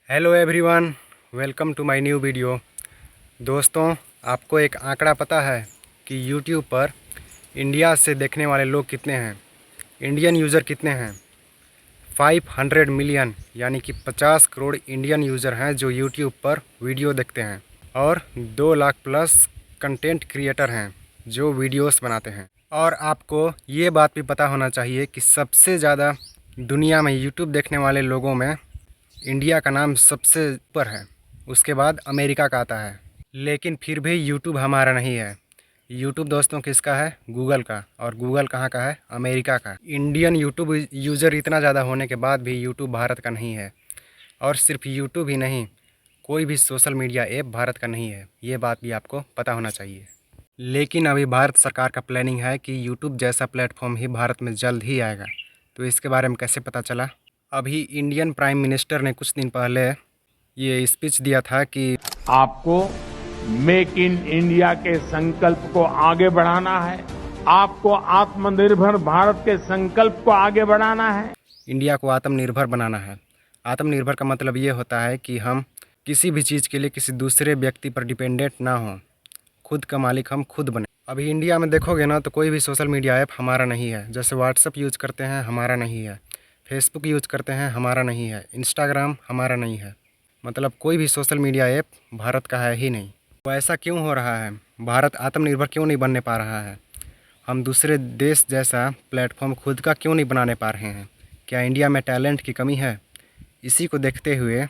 Hello everyone, welcome to my new video. दोस्तों, आपको एक आंकड़ा पता है कि यूट्यूब पर इंडिया से देखने वाले लोग कितने हैं? इंडियन यूज़र कितने हैं? 500 मिलियन, यानी कि 50 करोड़ इंडियन यूज़र हैं जो यूट्यूब पर वीडियो देखते हैं। और 2 लाख प्लस कंटेंट क्रिएटर हैं जो वीडियोस बनाते हैं। और आपको ये बात भी पता होना चाहिए कि सबसे ज़्यादा दुनिया में यूट्यूब देखने वाले लोगों में इंडिया का नाम सबसे ऊपर है, उसके बाद अमेरिका का आता है। लेकिन फिर भी यूट्यूब हमारा नहीं है। यूट्यूब दोस्तों किसका है? गूगल का। और गूगल कहाँ का है? अमेरिका का। इंडियन यूट्यूब यूज़र इतना ज़्यादा होने के बाद भी यूट्यूब भारत का नहीं है। और सिर्फ यूट्यूब ही नहीं, कोई भी सोशल मीडिया ऐप भारत का नहीं है। ये बात भी आपको पता होना चाहिए। लेकिन अभी भारत सरकार का प्लानिंग है कि यूट्यूब जैसा प्लेटफॉर्म ही भारत में जल्द ही आएगा। तो इसके बारे में कैसे पता चला? अभी इंडियन प्राइम मिनिस्टर ने कुछ दिन पहले ये स्पीच दिया था कि आपको मेक इन इंडिया के संकल्प को आगे बढ़ाना है, आपको आत्मनिर्भर भारत के संकल्प को आगे बढ़ाना है। इंडिया को आत्मनिर्भर बनाना है। आत्मनिर्भर का मतलब ये होता है कि हम किसी भी चीज़ के लिए किसी दूसरे व्यक्ति पर डिपेंडेंट ना हों, खुद का मालिक हम खुद बने। अभी इंडिया में देखोगे ना तो कोई भी सोशल मीडिया ऐप हमारा नहीं है। जैसे व्हाट्सअप यूज़ करते हैं, हमारा नहीं है। फेसबुक यूज़ करते हैं, हमारा नहीं है। इंस्टाग्राम हमारा नहीं है। मतलब कोई भी सोशल मीडिया ऐप भारत का है ही नहीं। तो ऐसा क्यों हो रहा है? भारत आत्मनिर्भर क्यों नहीं बनने पा रहा है? हम दूसरे देश जैसा प्लेटफॉर्म खुद का क्यों नहीं बनाने पा रहे हैं? क्या इंडिया में टैलेंट की कमी है? इसी को देखते हुए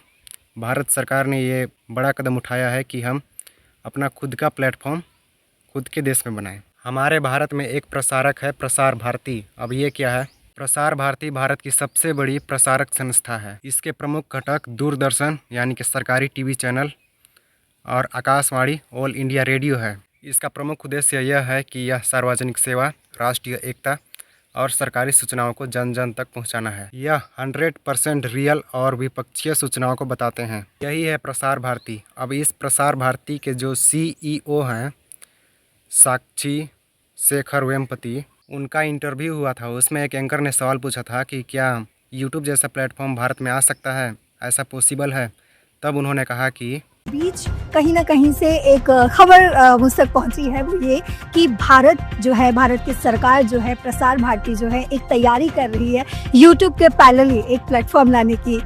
भारत सरकार ने ये बड़ा कदम उठाया है कि हम अपना खुद का प्लेटफॉर्म खुद के देश में बनाएं। हमारे भारत में एक प्रसारक है, प्रसार भारती। अब ये क्या है? प्रसार भारती भारत की सबसे बड़ी प्रसारक संस्था है। इसके प्रमुख घटक दूरदर्शन यानी कि सरकारी टीवी चैनल और आकाशवाणी ऑल इंडिया रेडियो है। इसका प्रमुख उद्देश्य यह है कि यह सार्वजनिक सेवा, राष्ट्रीय एकता और सरकारी सूचनाओं को जन जन तक पहुंचाना है। यह 100% रियल और विपक्षीय सूचनाओं को बताते हैं। यही है प्रसार भारती। अब इस प्रसार भारती के जो CEO हैं, साक्षी शेखर वेम्पति, उनका इंटरव्यू हुआ था। उसमें एक एंकर ने सवाल पूछा था कि क्या यूट्यूब जैसा प्लेटफॉर्म भारत में आ सकता है, ऐसा पॉसिबल है? तब उन्होंने कहा कि बीच कहीं ना कहीं से एक खबर मुझ तक पहुंची है, वो ये कि भारत जो है, भारत की सरकार जो है, प्रसार भारती जो है, एक तैयारी कर रही है यूट्यूब के पैरेलली एक प्लेटफॉर्म लाने की।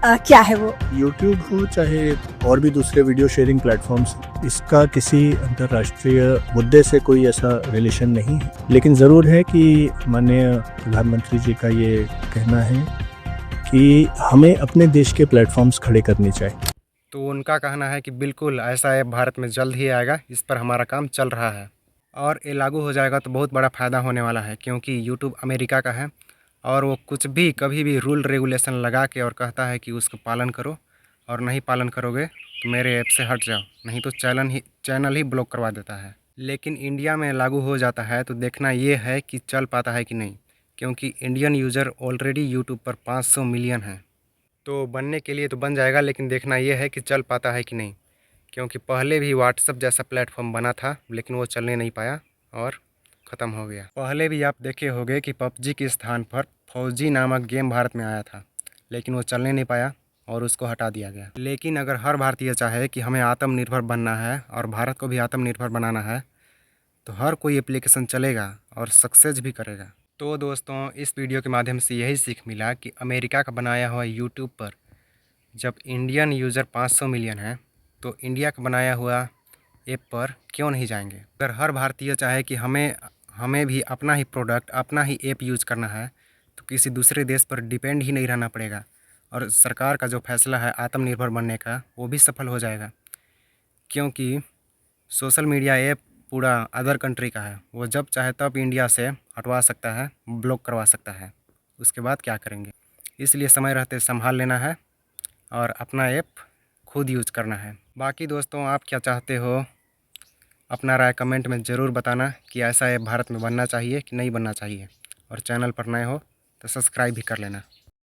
क्या है वो? यूट्यूब हो चाहे और भी दूसरे वीडियो शेयरिंग प्लेटफॉर्म्स, इसका किसी अंतर्राष्ट्रीय मुद्दे से कोई ऐसा रिलेशन नहीं है। लेकिन ज़रूर है कि माननीय प्रधानमंत्री जी का ये कहना है कि हमें अपने देश के प्लेटफॉर्म्स खड़े करने चाहिए। तो उनका कहना है कि बिल्कुल ऐसा ऐप भारत में जल्द ही आएगा। इस पर हमारा काम चल रहा है और ये लागू हो जाएगा तो बहुत बड़ा फ़ायदा होने वाला है, क्योंकि यूट्यूब अमेरिका का है और वो कुछ भी कभी भी रूल रेगुलेशन लगा के और कहता है कि उसको पालन करो, और नहीं पालन करोगे तो मेरे ऐप से हट जाओ, नहीं तो चैनल ही ब्लॉक करवा देता है। लेकिन इंडिया में लागू हो जाता है तो देखना ये है कि चल पाता है कि नहीं, क्योंकि इंडियन यूज़र ऑलरेडी यूट्यूब पर 500 मिलियन है। तो बनने के लिए तो बन जाएगा, लेकिन देखना ये है कि चल पाता है कि नहीं, क्योंकि पहले भी व्हाट्सअप जैसा प्लेटफॉर्म बना था लेकिन वो चलने नहीं पाया और ख़त्म हो गया। पहले भी आप देखे होंगे कि पबजी के स्थान पर फौजी नामक गेम भारत में आया था, लेकिन वो चलने नहीं पाया और उसको हटा दिया गया। लेकिन अगर हर भारतीय चाहे कि हमें आत्मनिर्भर बनना है और भारत को भी आत्मनिर्भर बनाना है, तो हर कोई एप्लीकेशन चलेगा और सक्सेस भी करेगा। तो दोस्तों, इस वीडियो के माध्यम से यही सीख मिला कि अमेरिका का बनाया हुआ यूट्यूब पर जब इंडियन यूज़र 500 मिलियन है तो इंडिया का बनाया हुआ ऐप पर क्यों नहीं जाएंगे। अगर हर भारतीय चाहे कि हमें भी अपना ही प्रोडक्ट, अपना ही ऐप यूज़ करना है, तो किसी दूसरे देश पर डिपेंड ही नहीं रहना पड़ेगा और सरकार का जो फैसला है आत्मनिर्भर बनने का, वो भी सफल हो जाएगा। क्योंकि सोशल मीडिया ऐप पूरा अदर कंट्री का है, वो जब चाहे तब इंडिया से हटवा सकता है, ब्लॉक करवा सकता है। उसके बाद क्या करेंगे? इसलिए समय रहते संभाल लेना है और अपना ऐप खुद यूज़ करना है। बाकी दोस्तों, आप क्या चाहते हो? अपना राय कमेंट में ज़रूर बताना कि ऐसा ऐप भारत में बनना चाहिए कि नहीं बनना चाहिए। और चैनल पर नए हो तो सब्सक्राइब भी कर लेना।